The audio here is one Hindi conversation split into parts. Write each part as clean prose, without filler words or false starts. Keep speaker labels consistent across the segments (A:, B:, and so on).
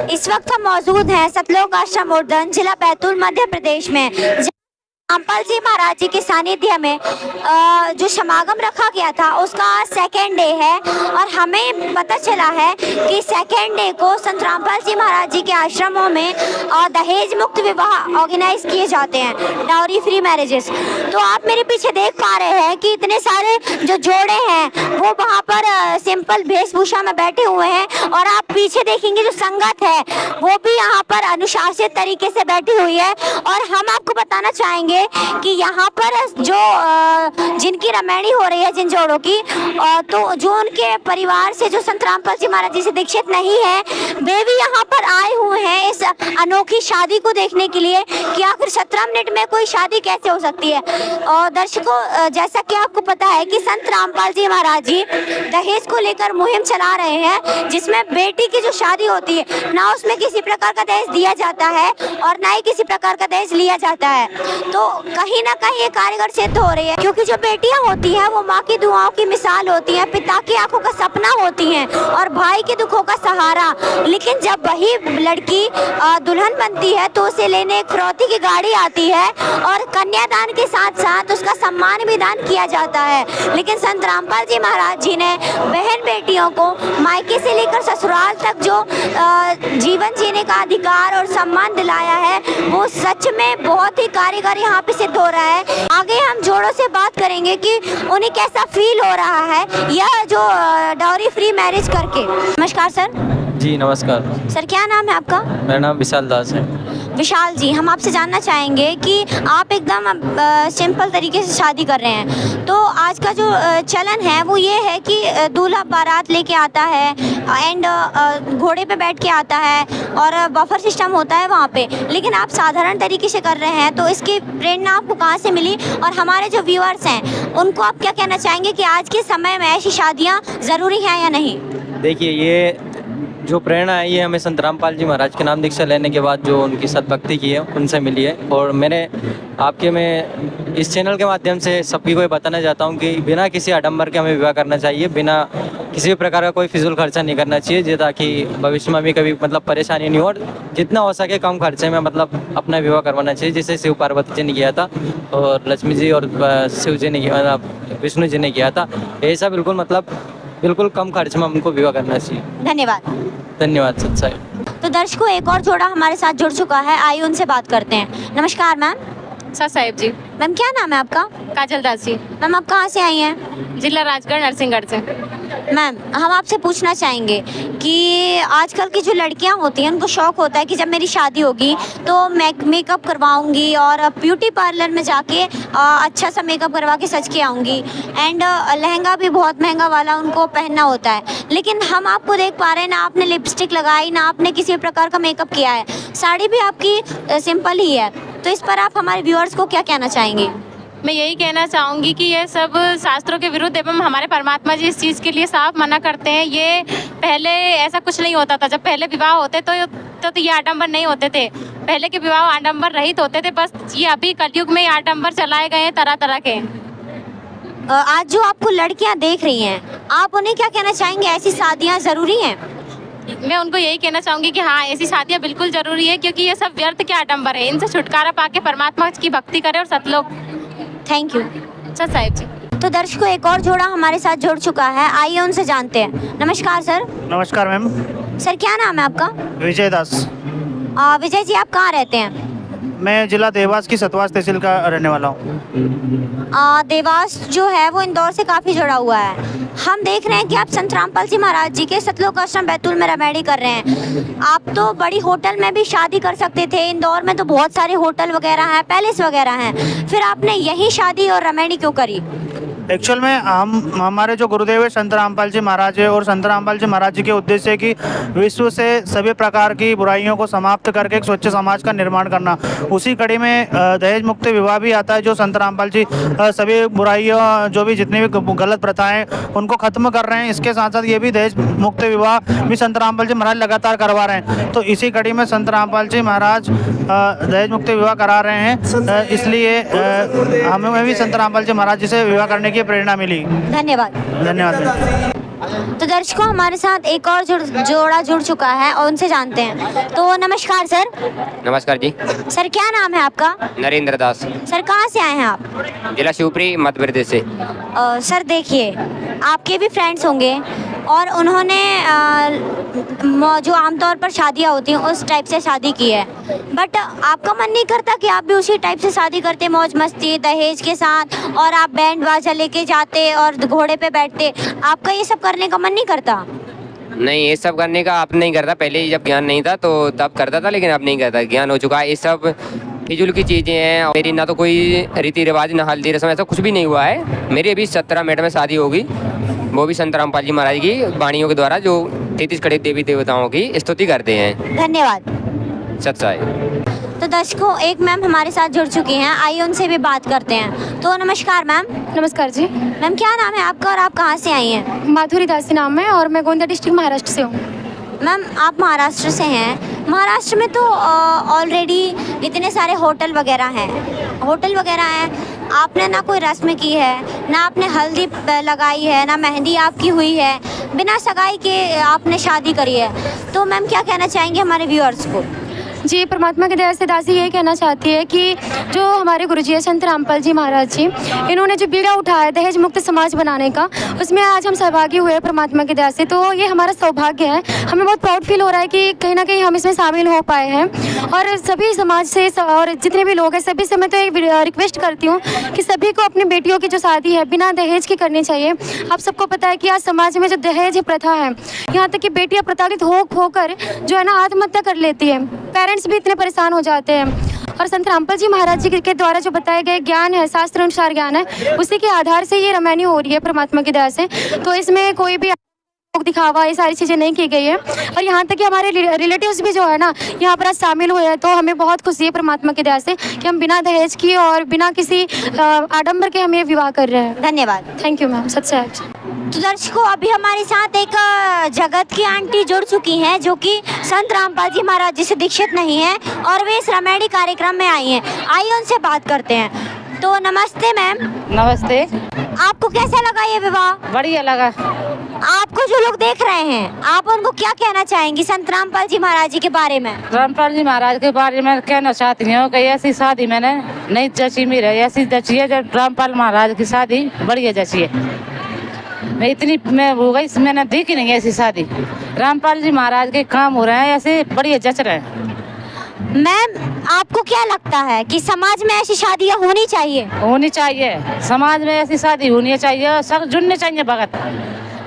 A: इस वक्त हम मौजूद हैं सतलोक आश्रम उर्दन, जिला बैतूल, मध्य प्रदेश में। रामपाल जी महाराज जी के सानिध्य में जो समागम रखा गया था उसका सेकेंड डे है और हमें पता चला है कि सेकेंड डे को संत रामपाल जी महाराज जी के आश्रमों में दहेज मुक्त विवाह ऑर्गेनाइज किए जाते हैं, डाउरी फ्री मैरिजेस। तो आप मेरे पीछे देख पा रहे हैं कि इतने सारे जो जोड़े हैं वो वहाँ पर सिंपल वेशभूषा में बैठे हुए हैं और आप पीछे देखेंगे जो संगत है वो भी यहाँ पर अनुशासित तरीके से बैठी हुई है। और हम आपको बताना चाहेंगे कि यहाँ पर जो जिनकी रमैणी हो रही है जिन जोड़ों की, तो जो उनके परिवार से जो संत रामपाल जी महाराज जी से दीक्षित नहीं है वे भी यहाँ पर आए हुए हैं इस अनोखी शादी को देखने के लिए कि आखिर 17 मिनट में कोई शादी कैसे हो सकती है। और दर्शकों, जैसा कि आपको पता है कि संत रामपाल जी महाराज जी दहेज को लेकर मुहिम चला रहे हैं, जिसमें बेटी की जो शादी होती है ना उसमें किसी प्रकार का दहेज दिया जाता है और ना ही किसी प्रकार का दहेज लिया जाता है। तो कहीं ना कहीं ये कारगर सिद्ध हो रही है, क्योंकि जो बेटियां होती हैं वो माँ की दुआओं की मिसाल होती हैं, पिता की आंखों का सपना होती हैं और भाई के दुखों का सहारा। लेकिन जब वही लड़की दुल्हन बनती है तो उसे लेने एक फिरौती की गाड़ी आती है और कन्यादान के साथ साथ उसका सम्मान भी दान किया जाता है। लेकिन संत रामपाल जी महाराज जी ने बहन बेटियों को मायके से लेकर ससुराल तक जो जीवन जीने का अधिकार और सम्मान दिलाया है वो सच में बहुत ही कारगर यहाँ पे सिद्ध हो रहा है। आगे हम जोड़ों से बात करेंगे कि उन्हें कैसा फील हो रहा है यह जो डाउरी फ्री मैरिज करके। नमस्कार सर।
B: जी नमस्कार
A: सर, क्या नाम है आपका?
B: मेरा नाम विशाल दास है।
A: विशाल जी, हम आपसे जानना चाहेंगे कि आप एकदम सिंपल तरीके से शादी कर रहे हैं, तो आज का जो चलन है वो ये है कि दूल्हा बारात लेके आता है एंड घोड़े पे बैठ के आता है और बफर सिस्टम होता है वहाँ पे, लेकिन आप साधारण तरीके से कर रहे हैं। तो इसकी प्रेरणा आपको कहाँ से मिली और हमारे जो व्यूअर्स हैं उनको आप क्या कहना चाहेंगे कि आज के समय में ऐसी शादियाँ ज़रूरी हैं या नहीं?
B: देखिए, ये जो प्रेरणा है ये हमें संत रामपाल जी महाराज के नाम दीक्षा लेने के बाद जो उनकी सतभक्ति की है उनसे मिली है। और मैं इस चैनल के माध्यम से सभी को ये बताना चाहता हूँ कि बिना किसी आडंबर के हमें विवाह करना चाहिए, बिना किसी भी प्रकार का कोई फिजूल खर्चा नहीं करना चाहिए, ताकि भविष्य में भी कभी परेशानी नहीं हो और जितना हो सके कम खर्चे में अपना विवाह करवाना चाहिए, जिसे शिव पार्वती जी ने किया था और लक्ष्मी जी और शिव जी ने किया, विष्णु जी ने किया था। ऐसा बिल्कुल कम खर्च में हमको विवाह करना चाहिए। धन्यवाद सच्चाई।
A: तो दर्शकों, एक और जोड़ा हमारे साथ जुड़ चुका है, आइए उनसे बात करते हैं। नमस्कार मैम।
C: सर साहिब जी।
A: मैम, क्या नाम है आपका?
C: काजल दास जी।
A: मैम, आप कहाँ से आई हैं?
C: जिला राजगढ़ नरसिंहगढ़ से।
A: मैम, हम आपसे पूछना चाहेंगे कि आजकल की जो लड़कियां होती हैं उनको शौक होता है कि जब मेरी शादी होगी तो मेकअप करवाऊंगी और ब्यूटी पार्लर में जाके अच्छा सा मेकअप करवा के सज के आऊँगी एंड लहंगा भी बहुत महंगा वाला उनको पहनना होता है। लेकिन हम आपको देख पा रहे हैं, ना आपने लिपस्टिक लगाई, ना आपने किसी प्रकार का मेकअप किया है, साड़ी भी आपकी सिंपल ही है। तो इस पर आप हमारे व्यूअर्स को क्या कहना चाहेंगे?
C: मैं यही कहना चाहूँगी कि ये सब शास्त्रों के विरुद्ध एवं हमारे परमात्मा जी इस चीज़ के लिए साफ मना करते हैं। ये पहले ऐसा कुछ नहीं होता था। जब पहले विवाह होते तो ये आडंबर नहीं होते थे। पहले के विवाह आडंबर रहित होते थे। बस ये अभी कलयुग में आडंबर चलाए गए हैं तरह तरह के।
A: आज जो आपको लड़कियां देख रही हैं, आप उन्हें क्या कहना चाहेंगे? ऐसी शादियां ज़रूरी हैं?
C: मैं उनको यही कहना चाहूँगी कि हाँ, ऐसी शादियाँ बिल्कुल ज़रूरी है, क्योंकि ये सब व्यर्थ के आडंबर है। इनसे छुटकारा पाके परमात्मा की भक्ति करें और सतलोक।
A: Thank you.
C: अच्छा साहिब जी।
A: तो दर्शकों, एक और जोड़ा हमारे साथ जुड़ चुका है, आइए उनसे जानते हैं। नमस्कार सर।
D: नमस्कार मैम।
A: सर, क्या नाम है आपका?
D: विजय दास।
A: विजय जी, आप कहाँ रहते हैं?
D: मैं जिला देवास की सतवास तहसील का रहने वाला हूँ।
A: देवास जो है वो इंदौर से काफ़ी जुड़ा हुआ है। हम देख रहे हैं कि आप संत रामपाल जी महाराज जी के सतलोक आश्रम बैतूल में रमैणी कर रहे हैं। आप तो बड़ी होटल में भी शादी कर सकते थे, इंदौर में तो बहुत सारे होटल वगैरह हैं, पैलेस वगैरह हैं, फिर आपने यही शादी और रमैणी क्यों करी?
D: एक्चुअल में हमारे जो गुरुदेव है संत रामपाल जी महाराज है और संत रामपाल जी महाराज जी के उद्देश्य है कि विश्व से सभी प्रकार की बुराइयों को समाप्त करके एक स्वच्छ समाज का निर्माण करना। उसी कड़ी में दहेज मुक्त विवाह भी आता है, जो संत रामपाल जी सभी बुराइयों, जो भी जितनी भी गलत प्रथाएं उनको खत्म कर रहे हैं। इसके साथ साथ ये भी दहेज मुक्त विवाह भी संत रामपाल जी महाराज लगातार करवा रहे हैं। तो इसी कड़ी में संत रामपाल जी महाराज दहेज मुक्त विवाह करा रहे हैं, इसलिए हमें भी संत रामपाल जी महाराज जी से विवाह करने की प्रेरणा मिली।
A: धन्यवाद।
D: धन्यवाद।
A: तो दर्शकों हमारे साथ एक और जोड़ा जुड़ चुका है और उनसे जानते हैं। तो नमस्कार सर।
E: नमस्कार जी।
A: सर क्या नाम है आपका?
E: नरेंद्र दास,
A: सर कहाँ से आए हैं आप?
E: जिला शिवपुरी, मध्य प्रदेश से।
A: सर देखिए, आपके भी फ्रेंड्स होंगे और उन्होंने जो आमतौर पर शादियाँ होती हैं उस टाइप से शादी की है, बट आपका मन नहीं करता कि आप भी उसी टाइप से शादी करते, मौज मस्ती दहेज के साथ, और आप बैंड बाजा लेके जाते और घोड़े पे बैठते? आपका ये सब करने का मन नहीं करता?
E: नहीं, ये सब करने का अब नहीं करता। पहले जब ज्ञान नहीं था तो तब करता था, लेकिन अब नहीं करता। ज्ञान हो चुका है। ये सब फिजूल की चीज़ें हैं। मेरी ना तो कोई रीति रिवाज, ना हल्दी रस्म, ऐसा कुछ भी नहीं हुआ है। मेरी अभी 17 मिनट में शादी होगी, वो भी संत रामपाल जी महाराज की वाणियों के द्वारा, जो 33 कड़े देवी देवताओं की स्तुति करते हैं।
A: धन्यवाद।
E: सच्चाई।
A: तो दर्शकों एक मैम हमारे साथ जुड़ चुकी हैं, आइए उनसे भी बात करते हैं। तो नमस्कार मैम।
F: नमस्कार जी।
A: मैम क्या नाम है आपका और आप कहाँ से आई हैं?
F: माधुरी दासी नाम है और मैं गोंदिया डिस्ट्रिक्ट महाराष्ट्र से हूँ।
A: मैम आप महाराष्ट्र से हैं। महाराष्ट्र में तो ऑलरेडी इतने सारे होटल वगैरह हैं, आपने ना कोई रस्म की है, ना आपने हल्दी लगाई है, ना मेहंदी आपकी हुई है, बिना सगाई के आपने शादी करी है। तो मैम क्या कहना चाहेंगे हमारे व्यूअर्स को?
F: जी, परमात्मा की दया से दासी ये कहना चाहती है कि जो हमारे गुरुजी है संत रामपाल जी महाराज जी, इन्होंने जो बीड़ा उठाया है दहेज मुक्त समाज बनाने का, उसमें आज हम सहभागी हुए हैं परमात्मा की दया से। तो ये हमारा सौभाग्य है। हमें बहुत प्राउड फील हो रहा है कि कहीं ना कहीं हम इसमें शामिल हो पाए हैं। और सभी समाज से और जितने भी लोग हैं सभी से मैं तो एक रिक्वेस्ट करती हूँ कि सभी को अपनी बेटियों की जो शादी है बिना दहेज की करनी चाहिए। आप सबको पता है कि आज समाज में जो दहेज प्रथा है, यहाँ तक कि बेटियाँ प्रताड़ित होकर जो है ना आत्महत्या कर लेती है। पेरेंट्स भी इतने परेशान हो जाते हैं। और संत रामपाल जी महाराज जी के द्वारा जो बताए गए ज्ञान है, शास्त्र अनुसार ज्ञान है, उसी के आधार से ये रामायणी हो रही है परमात्मा की दया से। तो इसमें कोई भी दिखावा ये सारी चीज़ें नहीं की गई है। और यहाँ तक कि हमारे रिलेटिव्स भी जो है ना यहाँ पर आज शामिल हुए हैं। तो हमें बहुत खुशी है परमात्मा की दया से कि हम बिना दहेज की और बिना किसी आडंबर के हम ये विवाह कर रहे हैं।
A: धन्यवाद।
F: Thank you ma'am. सच्चा।
A: तो दर्शकों अभी हमारे साथ एक जगत की आंटी जुड़ चुकी हैं जो कि संत रामपाल जी महाराज जी से दीक्षित नहीं है और वे इस रामायणी कार्यक्रम में आई हैं। आइए उनसे बात करते हैं। तो नमस्ते मैम।
G: नमस्ते।
A: आपको कैसा लगा ये विवाह?
G: बढ़िया लगा।
A: आपको जो लोग देख रहे हैं आप उनको क्या कहना चाहेंगी संत रामपाल जी महाराज जी के बारे में?
G: रामपाल जी महाराज के बारे में कहना चाहती हूँ कि ऐसी शादी मैंने नहीं जची, मेरी ऐसी जची है जब रामपाल महाराज की शादी बढ़िया जची है। मैं हो गई, मैंने देखी नहीं ऐसी शादी। रामपाल जी महाराज के काम हो रहे हैं ऐसे बढ़िया जच रहे हैं।
A: मैम आपको क्या लगता है कि समाज में ऐसी शादियाँ होनी चाहिए?
G: होनी चाहिए, समाज में ऐसी शादी होनी चाहिए। सब जुड़ने चाहिए, भगत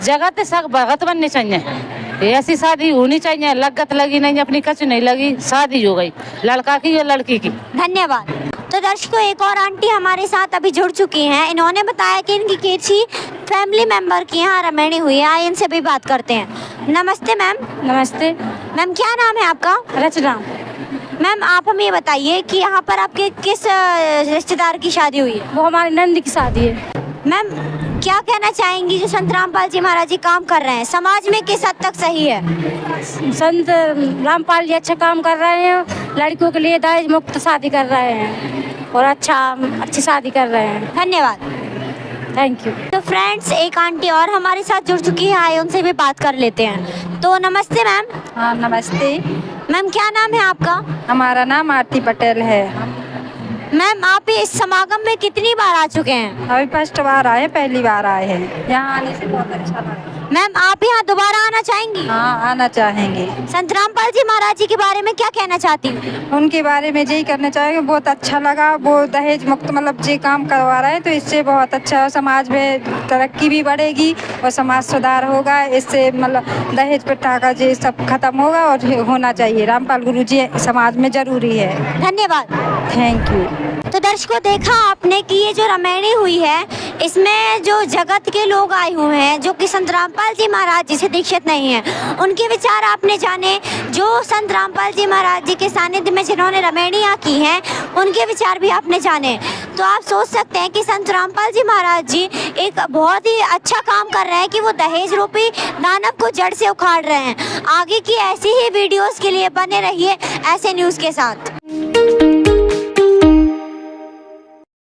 G: जगत सब भगत बनने चाहिए। ऐसी शादी होनी चाहिए। लगत लगी नहीं, अपनी कच नहीं लगी, शादी हो गई लड़का की या लड़की की।
A: धन्यवाद। तो दर्शकों एक और आंटी हमारे साथ अभी जुड़ चुकी हैं। इन्होंने बताया कि इनकी किसी फैमिली मेंबर की यहाँ रामायणी हुई है। आइए इनसे भी बात करते हैं। नमस्ते मैम।
F: नमस्ते
A: मैम क्या नाम है आपका?
F: रचना।
A: मैम आप हमें ये बताइए कि यहाँ पर आपके किस रिश्तेदार की शादी हुई है?
F: वो हमारी नंद की शादी है।
A: मैम क्या कहना चाहेंगी जो संत रामपाल जी महाराज जी काम कर रहे हैं समाज में किस हद तक सही है?
F: संत रामपाल जी अच्छा काम कर रहे हैं। लड़कियों के लिए दहेज मुक्त शादी कर रहे हैं और अच्छी शादी कर रहे हैं।
A: धन्यवाद।
F: Thank you.
A: तो फ्रेंड्स एक आंटी और हमारे साथ जुड़ चुकी है, आइए उनसे भी बात कर लेते हैं। तो नमस्ते मैम।
H: हाँ नमस्ते।
A: मैम क्या नाम है आपका?
H: हमारा नाम आरती पटेल है।
A: मैम आप इस समागम में कितनी बार आ चुके हैं?
H: अभी फर्स्ट बार आए, पहली बार आए हैं। यहाँ आने से बहुत अच्छा लगा।
A: मैम आप यहाँ दोबारा आना चाहेंगी?
H: हाँ आना चाहेंगे।
A: संत रामपाल जी महाराज जी के बारे में क्या कहना चाहती हूँ?
H: उनके बारे में यही करना चाहेंगे, बहुत अच्छा लगा। वो दहेज मुक्त मतलब जे काम करवा रहे हैं तो इससे बहुत अच्छा समाज में तरक्की भी बढ़ेगी और समाज सुधार होगा। इससे मतलब दहेज प्रथा का जे सब खत्म होगा और होना चाहिए। रामपाल गुरु जी समाज में जरूरी है।
A: धन्यवाद।
H: Thank you.
A: तो दर्शकों देखा आपने कि ये जो रामायणी हुई है इसमें जो जगत के लोग आए हुए हैं जो कि संत रामपाल जी महाराज जी से दीक्षित नहीं है, उनके विचार आपने जाने। जो संत रामपाल जी महाराज जी के सानिध्य में जिन्होंने रामायणियाँ की हैं उनके विचार भी आपने जाने। तो आप सोच सकते हैं कि संत रामपाल जी महाराज जी एक बहुत ही अच्छा काम कर रहे हैं कि वो दहेज रूपी दानव को जड़ से उखाड़ रहे हैं। आगे की ऐसी ही वीडियोस के लिए बने रहिए ऐसे न्यूज़ के साथ।